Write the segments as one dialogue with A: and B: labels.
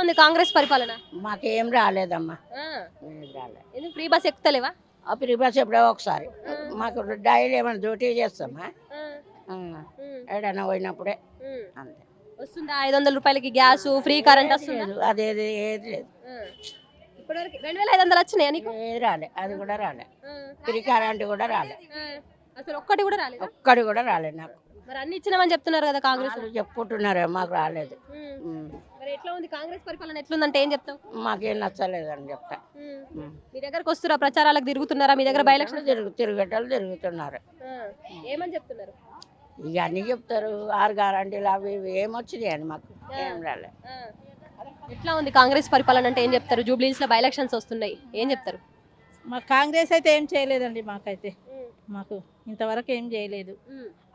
A: ఉంది కాంగ్రెస్ పరిపాలన?
B: మాకేం రాలేదమ్మా,
A: ఆ,
B: ఏం రాలేదు.
A: ఎందుకు ఫ్రీ బస్ ఎక్కుతలేవా?
B: ఆ ఫ్రీ బస్ ఎప్పుడో ఒకసారి, మాకు డైలీ ఏమైనా డ్యూటీ చేస్తామా,
A: ఆ,
B: ఆ,
A: ఉమ్,
B: ఎక్కడైనా పోయినప్పుడే
A: ఉమ్.
B: అంతే.
A: వస్తుందా 500 రూపాయలకి గ్యాస్ ఫ్రీ కరెంట్ వస్తుందా?
B: లేదు, అదేది ఏది లేదు,
A: ఆ. ఇప్పటివరకు 2500 వచ్చినాయా నీకు?
B: ఏది రాలే, అది కూడా రాలే.
A: ఆ,
B: ఫ్రీ కరెంట్ కూడా రాలే,
A: ఆ. అసలు ఒక్కటి కూడా రాలేదా?
B: ఒక్కడి కూడా రాలేదు నాకు.
A: మరి అన్ని ఇచ్చినామని చెప్తున్నారు కదా కాంగ్రెస్
B: వాళ్ళు చెప్పుకుంటున్నారే, మాకు రాలేదు.
A: ఉమ్.
B: ఉమ్.
A: మరి ఎట్లా ఉంది కాంగ్రెస్ పరిపాలన ఎట్లుందంటే ఏం చెప్తావు?
B: మాకేం నచ్చలేదని చెప్తా.
A: ఉమ్.
B: ఉమ్.
A: మీ దగ్గరకు వస్తురా ప్రచారాలకు తిరుగుతున్నారా? మీ దగ్గర బై ఎలక్షన్
B: తిరిగేటోళ్ళు తిరుగుతున్నారు.
A: ఏమని చెప్తున్నారు?
B: ఇక అన్నీ చెప్తారు, 6 గ్యారంటీలు అవి ఇవి ఏమొచ్చినాయి అని మాకు ఏం రాలే.
A: ఆ. ఎట్లా ఉంది కాంగ్రెస్ పరిపాలన అంటే ఏం చెప్తారు? జూబ్లీస్ లో బై ఎలక్షన్స్ వస్తున్నాయి, ఏం చెప్తారు?
C: మా కాంగ్రెస్ అయితే ఏం చేయలేదండి, మాకైతే మాకు ఇంతవరకు ఏం చేయలేదు.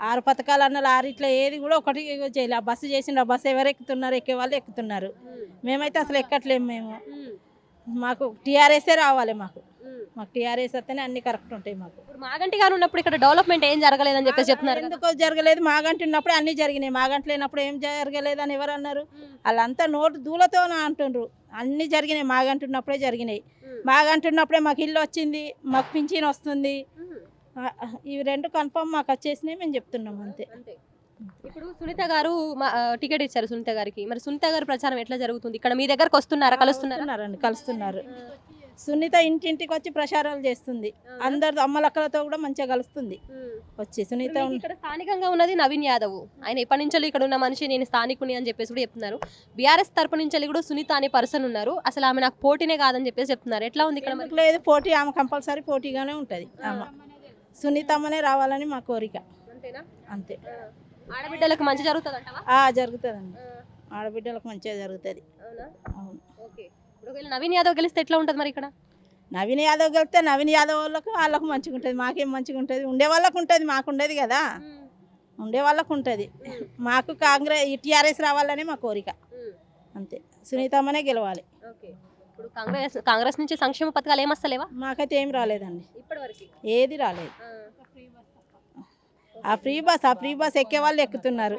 C: 6 పథకాలు అన్నారు, 6 ఇట్లా ఏది కూడా ఒకటి చేయలేదు. ఆ బస్సు చేసిన ఆ బస్సు ఎవరు ఎక్కుతున్నారు, ఎక్కే వాళ్ళు ఎక్కుతున్నారు. మేమైతే అసలు ఎక్కట్లేము. మేము మాకు టీఆర్ఎస్ఏ రావాలి. మాకు టీఆర్ఎస్ వస్తేనే అన్ని కరెక్ట్ ఉంటాయి. మాకు
A: ఇప్పుడు మాగంటి గారు ఉన్నప్పుడు ఇక్కడ డెవలప్మెంట్ ఏం జరగలేదని చెప్పేసి చెప్తున్నారు కదా.
C: ఎందుకో జరగలేదు. మాగంటి ఉన్నప్పుడు అన్ని జరిగినాయి, మాగంటి లేనప్పుడు ఏం జరగలేదు అని ఎవరు అన్నారు? వాళ్ళంతా నోటు దూలతో అంటుండ్రు. అన్ని జరిగినాయి, మాగంటి ఉన్నప్పుడే జరిగినాయి. మాగంటి ఉన్నప్పుడే మాకు ఇల్లు వచ్చింది, మాకు పింఛన్ వస్తుంది. ఇవి 2 కన్ఫర్మ్ మాకు వచ్చేసినాయి, మేము చెప్తున్నాం అంతే.
A: ఇప్పుడు సునీత గారు టికెట్ ఇచ్చారు సునీత గారికి. మరి సునీత గారి ప్రచారం ఎట్లా జరుగుతుంది? ఇక్కడ మీ దగ్గరకు వస్తున్నారా, కలుస్తున్నారా?
C: కలుస్తున్నారు. సునీత ఇంటింటికి వచ్చి ప్రచారాలు చేస్తుంది. అందరు అమ్మలక్కలతో కూడా మంచిగా కలుస్తుంది వచ్చి. సునీత
A: ఇక్కడ స్థానికంగా ఉన్నది నవీన్ యాదవ్. ఆయన ఎప్పటి నుంచో ఇక్కడ ఉన్న మనిషి, నేను స్థానికుని అని చెప్పేసి కూడా చెప్తున్నారు. బీఆర్ఎస్ తరపు నుంచి కూడా సునీత అనే పర్సన్ ఉన్నారు. అసలు ఆమె నాకు పోటీనే కాదని చెప్పేసి చెప్తున్నారు. ఎట్లా ఉంది ఇక్కడ?
C: ఎందుకు లేదు, పోటీ ఆమె కంపల్సరీ పోటీగానే ఉంటుంది. ఆమె సునీత అమ్మనే రావాలని మా కోరిక.
A: అంతేనా?
C: అంతే.
A: ఆడబిడ్డలకు మంచి జరుగుతుంది అంటావా?
C: జరుగుతుందండి, ఆడబిడ్డలకు మంచిగా జరుగుతుంది. అవును.
A: ఓకే. ఇప్పుడు నవీన్ యాదవ్ గెలిస్తే ఎట్లా ఉంటుంది మరి ఇక్కడ?
C: నవీన్ యాదవ్ గెలిస్తే నవీన్ యాదవ్ వాళ్ళకు మంచిగా ఉంటుంది, మాకేం మంచిగా ఉంటుంది. ఉండే వాళ్ళకు ఉంటుంది, మాకు ఉండదు కదా. ఉండే వాళ్ళకు ఉంటుంది. మాకు కాంగ్రెస్ టీఆర్ఎస్ రావాలని మా కోరిక అంతే. సునీత అమ్మనే గెలవాలి.
A: ఇప్పుడు కాంగ్రెస్ నుంచి సంక్షేమ పథకాలు ఏమస్తలేవా?
C: మాకైతే ఏం రాలేదండి,
A: ఇప్పటివరకు
C: ఏది రాలేదు. ఆ ఫ్రీ బస్ ఎక్కే వాళ్ళు ఎక్కుతున్నారు.